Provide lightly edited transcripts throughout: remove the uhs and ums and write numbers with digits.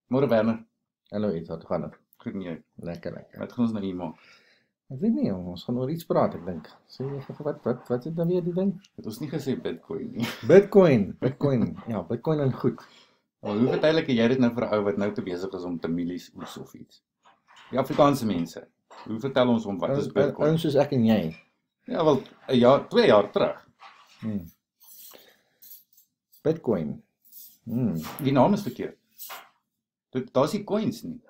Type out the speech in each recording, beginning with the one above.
Môre Werner, Hallo iets, wat gaan het? goed en jy? Lekker, lekker. Wat gaan ons nou hier maak? Ek weet nie, ons gaan oor iets praat, ek dink. Sê jy wat is dit dan weer die ding? Het ons nie gesê Bitcoin nie. Bitcoin. Ja, Bitcoin en goed. Maar hoe verduidelik jy dit nou vir 'n ou wat nou te besig is om te milies oes of iets? Die Afrikaanse mense. Hoe vertel ons hom wat is Bitcoin? Ouens soos ek en jy. Ja, wel 'n jaar, 2 jaar terug. Hmm. Bitcoin. Die naam is verkeerd. Daar's nie coins nie.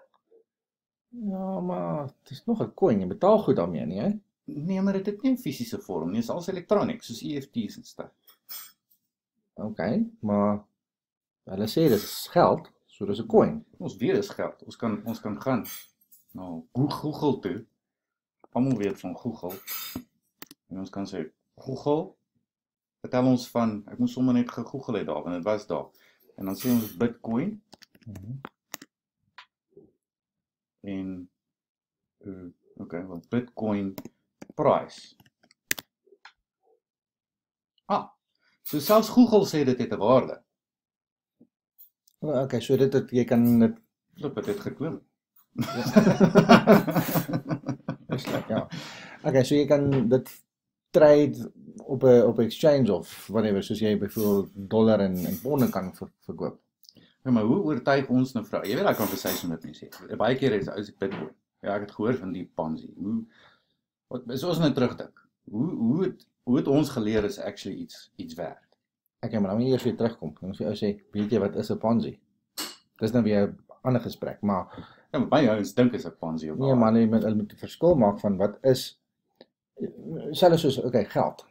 Ja, maar het is nog 'n coin, jy betaal goed daarmee nie, hè? Nee, maar dit het nie 'n fisiese vorm nie, dit is alles elektronies, soos EFT's en stuff. OK, maar hulle sê dis geld, so dis 'n coin. Ons weet dis geld. Ons kan gaan na Google toe. Almal weet van Google. En ons kan sê Google, vertel ons van, ek moes sommer net gegoogel het daar, want dit was daar. En dan sê ons Bitcoin en okay, wel Bitcoin price. So selfs Google sê dit het 'n waarde. OK, so jy kan dit Loop, dit het geklim. ja. OK, so jy kan dit trade op 'n exchange of whatever, soos jy byvoorbeeld dollar en ponde kan verkoop. Ja, maar hoe oortuig ons nou vrou? Jy weet daai conversation met mense. Baie keer is Bitcoin. Ja, ek het gehoor van die Ponzi. Wat is ons nou terugdink? Hoe het ons geleer is actually iets werd? Ek maar dan moet jy eers weer terugkom. Dan moet jy sê, weet jy wat is 'n Ponzi? Dis nou weer 'n ander gesprek, maar ja, maar baie ouens dink is 'n Ponzi of nee, maar hulle moet 'n verskil maak van wat is selfs soos okay, geld.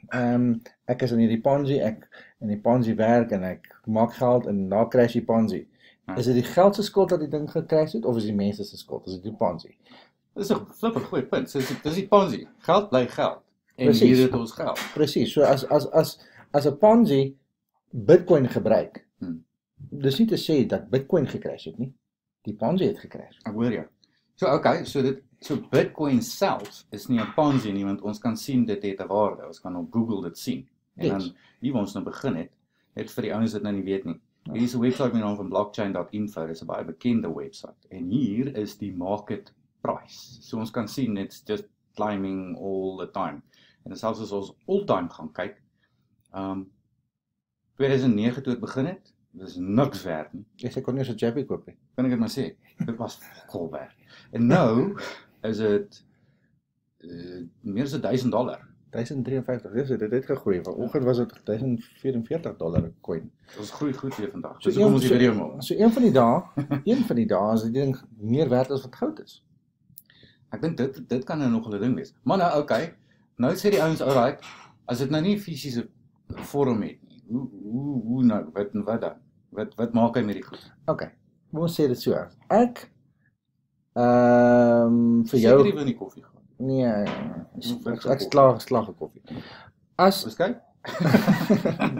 Ek is in hierdie Ponzi, ek in die Ponzi werk en ek maak geld en daar crash die Ponzi. Is dit die geld se skuld dat die ding gecrash het of is die mense se skuld? Is dit die Ponzi? Dis 'n flippend goeie punt. Dis die Ponzi. Geld bly geld. En Precies. hier het ons geld. Presies. So as 'n Ponzi Bitcoin gebruik. Dis nie te sê dat Bitcoin gecrash het nie. Die Ponzi het gecrash. Ek hoor jou. So okay, so Bitcoin self is nie 'n Ponzi nie, want ons kan sien dit het 'n waarde. Ons kan op Google dit sien. En dan hier waar ons nou begin het, net vir die ouens wat nou nie weet nie. Hier is 'n webwerf met die naam van blockchain.info, dis 'n baie bekende webwerf. En hier is die market price. So ons kan sien it's just climbing all the time. En selfs as ons all-time gaan kyk, 2009 toe het begin het, dis niks werd nie. Ek kon nie so 'n Chappie koop nie. Kan ek dit maar sê? Dit was cool werd. En nou is dit meer as $1000. 1053. Dit het gegroei. Vanoggend was dit $1044 'n coin. Ons groei goed weer vandag. So kom ons die video maak. So een van die dae is die ding meer werd as wat goud is. Ek dink dit kan nou nog 'n ding wees. Maar nou okay. Nou sê die ouens alright, as dit nou nie fisiese vorm het nie. Hoe nou wat dan? Wat maak hy met die goed? Okay. Ons sê dit so. Ek vir jou Seker jy wil nie koffie gaan. nee, ek slag 'n koffie. Ons kyk.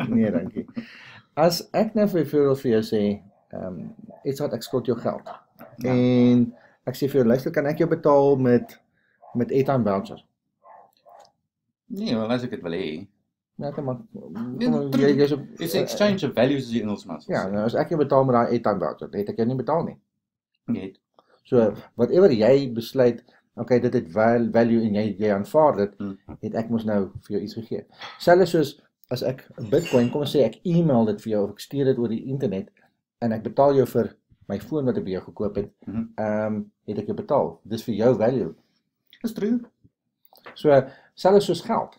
Nee, dankie. As ek nou vir jou sê, iets wat ek skuld jou geld. Ja. En ek sê vir jou, luister, kan ek jou betaal met airtime voucher? Nee, wel as ek dit wil hê. Ja, kom maar. It's exchange of values as die Engelsman sê. Ja, nou as ek jou betaal met daai airtime voucher, het ek jou nie betaal nie. Nee. So, whatever jy besluit, okay, dit het value en jy aanvaar dit, het ek mos nou vir jou iets gegee. Selfs soos as ek Bitcoin, kom ons sê ek e-mail dit vir jou of ek stuur dit oor die internet en ek betaal jou vir my foon wat ek by jou gekoop het, het ek jou betaal. Dis vir jou value. Dis true. So, selfs soos geld.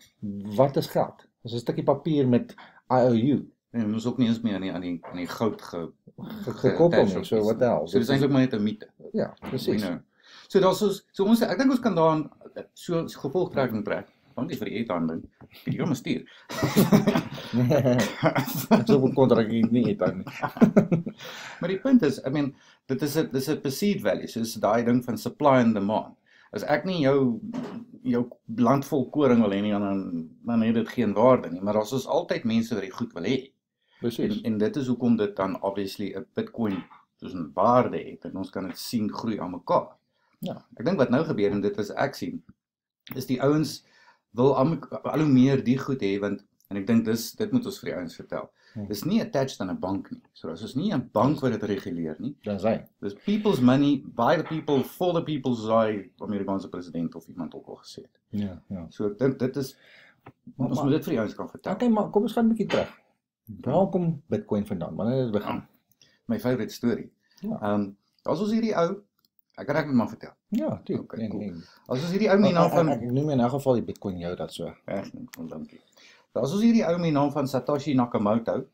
Wat is geld? Dis 'n stukkie papier met IOU. En ons ook nie eens meer aan die goud gekoppel nie, so wat else. So dis eintlik maar net 'n mite. Ja, presies. So daar's so ons ek dink ons kan daaraan so gevolgtrekking trek. Want dis vir die airtime ding. Video moet stuur. So moet kontrak nie airtime nie. Maar die punt is, I mean, dis 'n perceived value, soos daai ding van supply and demand. As ek nie jou land vol koring wil hê nie, dan het dit geen waarde nie, maar daar is altyd mense wat die goed wil hê. Presies. En dit is hoekom dit dan obviously 'n Bitcoin soos 'n waarde het en ons kan dit sien groei aan mekaar. Ja. Ek dink wat nou gebeur en dit is ek sien, is die ouens wil al hoe meer die goed hê, want En ek dink dit moet ons vir die ouens vertel. Dis nie attached aan 'n bank nie. So dis nie 'n bank wat dit reguleer nie. Dan sy. Dis people's money, by the people, for the people, soos Amerikaanse president of iemand ook al gesê het. Ja. So ek dink dit is ons moet dit vir die ouens kan vertel. Okay, maar kom ons gaan 'n bietjie terug. Waar kom Bitcoin vandaan? Wanneer het dit begin? My favourite story. Ja. As ons hierdie ou, ek kan dit maar vertel. Ja, tuurlijk. Okay, cool. As ons hierdie ou met die naam van Ek noem in elk geval die Bitcoin jou dat so. Dankie. As ons hierdie ou met die naam van Satoshi Nakamoto,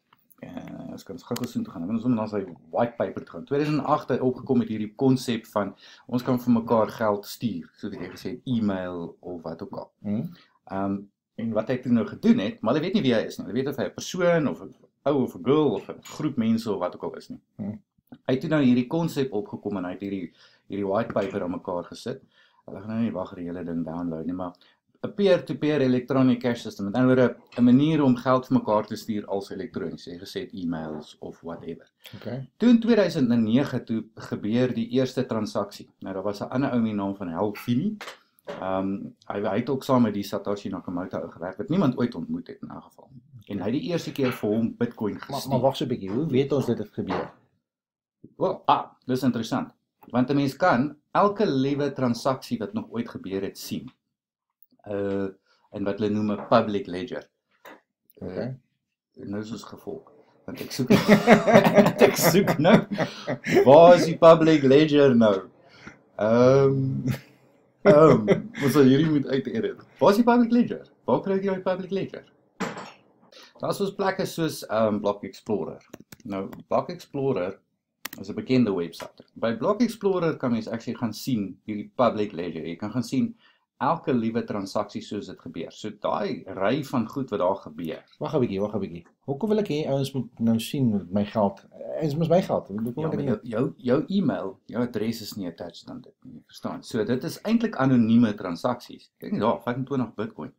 ons kan gou soontoe gaan. Ons moet na sy white paper toe gaan. 2008 het opgekom met hierdie konsep van ons kan vir mekaar geld stuur, soos jy gesê het, e-mail of wat ook al. En wat hy toe nou gedoen het, maar hulle weet nie wie hy is nie. Hulle weet of hy 'n persoon of 'n ou of 'n girl of 'n groep mense of wat ook al is nie. Hy het toe nou hierdie konsep opgekom en hy het hierdie white paper aan mekaar gesit. Hulle gaan nou nie wag die hele ding download nie, maar 'n peer-to-peer electronic cash system. Met ander woorde 'n manier om geld vir mekaar te stuur als elektronies, jy gesê e-mails of whatever. Okay. Toe in 2009 toe gebeur die eerste transaksie. Nou daar was 'n ander ou met die naam van Hal Finney. Hy het ook saam met die Satoshi Nakamoto gewerk wat niemand ooit ontmoet het in 'n geval. En hy het die eerste keer vir hom Bitcoin gestuur. Maar wag so 'n bietjie, hoe weet ons dit het gebeur? Wel, dis interessant. Want 'n mens kan elke liewe transaksie wat nog ooit gebeur het sien. En wat hulle noem 'n public ledger. Okay. Nou is ons gevolg. Want ek soek ek soek nou. Waar is die public ledger nou? Ons sal hierdie moet uit-edit. Waar is die public ledger? Waar kry jy die public ledger? Daar is ons plekke soos Block Explorer. Nou, Block Explorer is 'n bekende webwerf. By Block Explorer kan mens actually gaan sien hierdie public ledger. Jy kan gaan sien elke liewe transaksie soos dit gebeur. So daai ry van goed wat daar gebeur. Wag 'n bietjie. Hoekom wil ek hê ouens moet nou sien met my geld? Is mos my geld. Ja, maar jou e-mail, jou adres is nie attached aan dit nie, verstaan? So dit is eintlik anonieme transaksies. Kyk net daar, 25 Bitcoin.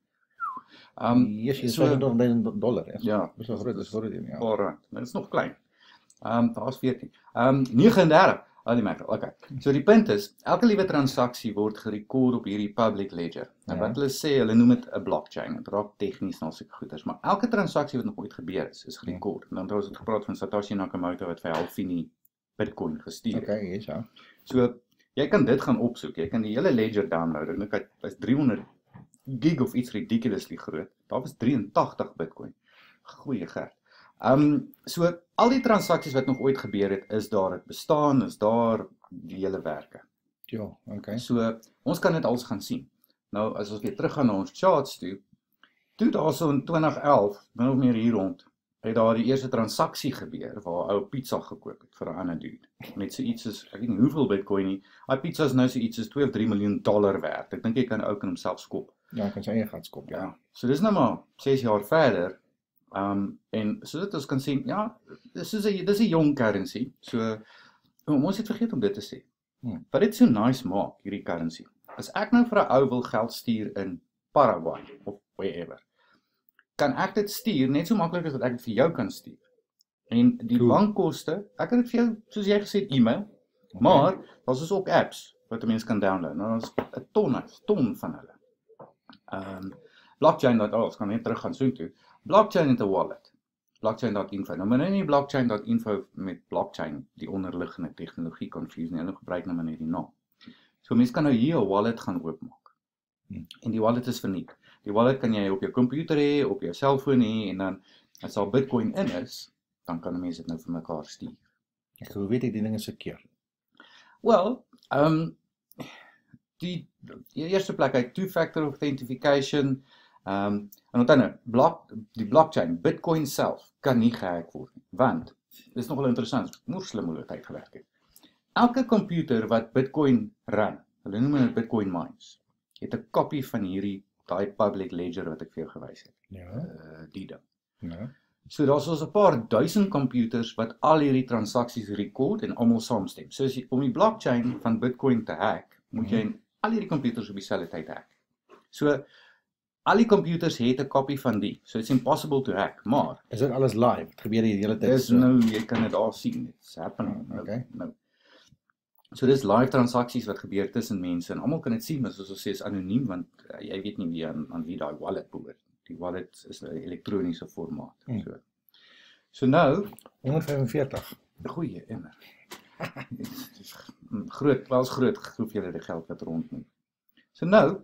Yes, so $25,000. Ja, dis nog groot, dis groot ding, ja. R4. Dit is nog klein. Daar's 14. 39. Al die merke. Okay. So die punt is, elke liewe transaksie word gerekord op hierdie public ledger. En wat hulle sê, hulle noem dit 'n blockchain. Dit raak tegnies na sulke goeders, maar elke transaksie wat nog ooit gebeur is gerekord. En dan het ons gepraat van Satoshi Nakamoto wat vir Hal Finney Bitcoin gestuur het. Okay, yes, ja. So jy kan dit gaan opsoek. Jy kan die hele ledger download. En dit is 300 gig of iets ridiculously groot. Daar was 83 Bitcoin. Goeie gerd. So al die transaksies wat nog ooit gebeur het, is daar, het bestaan, is daar die hele werke. Ja, okay. So ons kan dit alles gaan sien. Nou as ons weer teruggaan na ons charts toe daar so in 2011, min of meer hier rond, het daar die eerste transaksie gebeur waar ou pizza gekoop het vir 'n ander dude. Met so iets as ek weet nie hoeveel Bitcoin nie. Daai pizza is nou so iets as $2 of $3 miljoen werd. Ek dink jy kan ou kan homself skop. Ja, kan sy eie gaan skop, ja. So dis nou maar 6 jaar verder. En sodat ons kan sien, ja, dis 'n jong currency. So ons het vergeet om dit te sê. Wat dit so nice maak, hierdie currency. As ek nou vir 'n ou wil geld stuur in Paraguay of wherever, kan ek dit stuur net so maklik as wat ek dit vir jou kan stuur. En die bankkoste, ek kan dit vir jou, soos jy gesê het, e-mail, maar daar's dus ook apps wat 'n mens kan download. Nou daar's 'n ton van hulle. Blockchain, ons kan net terug gaan soontoe. Blockchain het 'n wallet. Blockchain.info. Nou maar nie blockchain.info met blockchain, die onderliggende tegnologie confuse nie. Hulle gebruik nou maar net die naam. So mens kan nou hier 'n wallet gaan oopmaak. En die wallet is verniet. Die wallet kan jy op jou komputer hê, op jou selfoon hê en dan as daar Bitcoin in is, dan kan 'n mens dit nou vir mekaar stuur. Hoe weet ek die ding is seker? Wel, die eerste plek uit two-factor authentication. En onthou nou, die blockchain, Bitcoin self, kan nie gehack word nie, want, dit is nogal interessant, slim hoe dit uitgewerk het. Elke computer wat Bitcoin run, hulle noem dit Bitcoin mines, het 'n kopie van daai public ledger wat ek vir jou gewys het. Ja. Die ding. Ja. So daar's ons 'n paar duisend computers wat al hierdie transaksies rekord en almal saamstem. So om die blockchain van Bitcoin te hack, moet jy al hierdie computers op dieselfde tyd hack. So al die computers het 'n kopie van die. So it's impossible to hack, maar is dit alles live? Het gebeur die hele tyd dis nou, jy kan dit daar sien. It's happening. Okay. Nou. So dis live transaksies wat gebeur tussen mense en almal kan dit sien, maar soos ons sê is anoniem want jy weet nie wie aan wie daai wallet behoort. Die wallet is 'n elektroniese formaat. So nou, 145. goeie emmer. Dis groot, wel groot hoeveelheid die geld wat rondloop. So nou,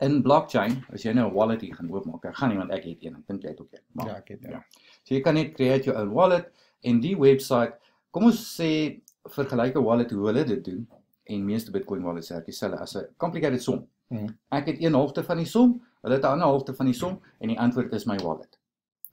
in blockchain, as jy nou 'n wallet hier gaan oopmaak, ek gaan nie want ek het een, ek dink jy het ook een. Ja, ek het ja. So jy kan net create jou own wallet en die website, kom ons sê vergelyk 'n wallet hoe hulle dit doen en meeste Bitcoin wallets werk dieselfde as 'n complicated som. Ek het 1/2 van die som, hulle het 'n ander halfte van die som en die antwoord is my wallet.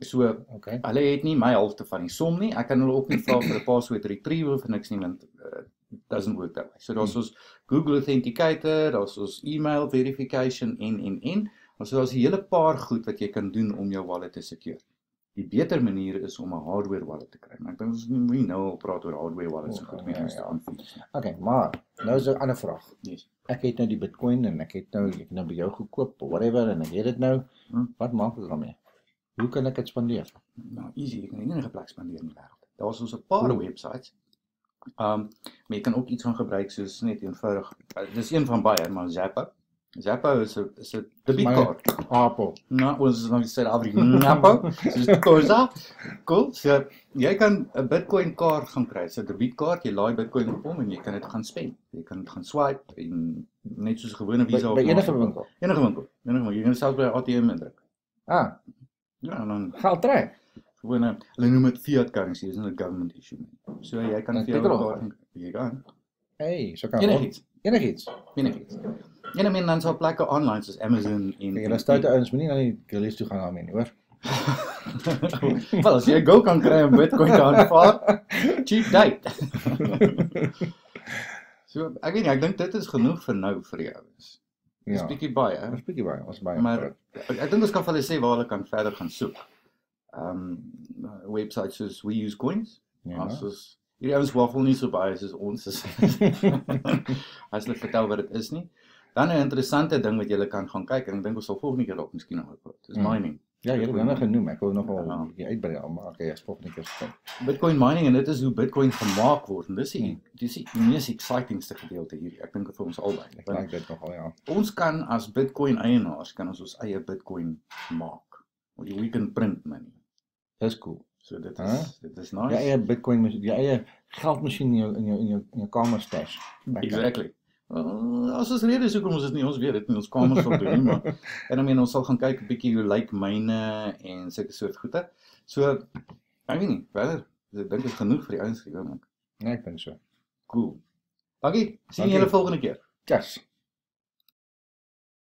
So hulle het nie my halfte van die som nie. Ek kan hulle ook nie vra vir 'n password retrieval vir niks nie want it doesn't work that way. So daar's ons Google Authenticator, daar's ons email verification en. So daar's 'n hele paar goed wat jy kan doen om jou wallet te secure. Die beter manier is om 'n hardware wallet te kry. Maar ek dink ons moet nou al praat oor hardware wallets so goed met ons aanvang. Okay, maar nou is 'n ander vraag. Yes. Ek het nou die Bitcoin en ek het nou by jou gekoop of whatever en ek het dit nou. Wat maak ek daarmee? Hoe kan ek dit spandeer? Nou, easy, jy kan enige plek spandeer in die wêreld. Daar's ons 'n paar websites. Maar jy kan ook iets van gebruik soos net eenvoudig. Dis een van baie, maar Zappa. Zappa is 'n debietkaart. Apple. Nou, ons is nog nie Suid-Afrika. Zappa. Dis Corsa. Cool. So jy kan 'n Bitcoin kaart gaan kry. So 'n debietkaart, jy laai Bitcoin op hom en jy kan dit gaan spend. Jy kan dit gaan swipe en net soos 'n gewone Visa by enige winkel. Enige winkel. Jy kan selfs by 'n ATM indruk. Ja, en dan geld trek. Gewone, hulle noem dit fiat currency, is nie 'n government issue nie. So jy kan vir jou kaart, jy kan. Hey, so kan Enigiets. Enigiets. En I mean, dan sal plekke online soos Amazon en Julle stoute ouens moenie na die gillies toe gaan daarmee nie, hoor. Wel, as jy go kan kry om Bitcoin te aanvaar, cheap date. So, ek weet nie, ek dink dit is genoeg vir nou vir jou. Dis bietjie baie, hè? Dis bietjie baie, ons baie. Maar ek dink ons kan vir hulle sê waar hulle kan verder gaan soek. Websites soos We Use Coins. Soos hierdie ouens waffel nie so baie soos ons is. As hulle vertel wat dit is nie. Dan 'n interessante ding wat jy kan gaan kyk en ek dink ons sal volgende keer dalk miskien nog praat. Dis mining. Ja, jy het dit nou genoem. Ek wil nogal 'n bietjie uitbrei, maar okay, as volgende keer sê. Bitcoin mining en dit is hoe Bitcoin gemaak word en dis die mees excitingste gedeelte hier. Ek dink vir ons albei. Ek dink dit nogal ja. Ons kan as Bitcoin eienaars kan ons eie Bitcoin maak. We can print money. Dis cool. So dit is nice. Jy eie Bitcoin, jy eie geldmasjien in jou kamer stash. Exactly. As ons redes hoekom ons dit nie, ons weet dit nie, ons kamers sal doen nie, maar en I mean, ons sal gaan kyk 'n bietjie hoe lyk myne en sulke soort goede. So, ek weet nie, verder, ek dink dit is genoeg vir die ouens vir die oomblik. Nee, ek dink so. Cool. Dankie, sien julle volgende keer. Cheers.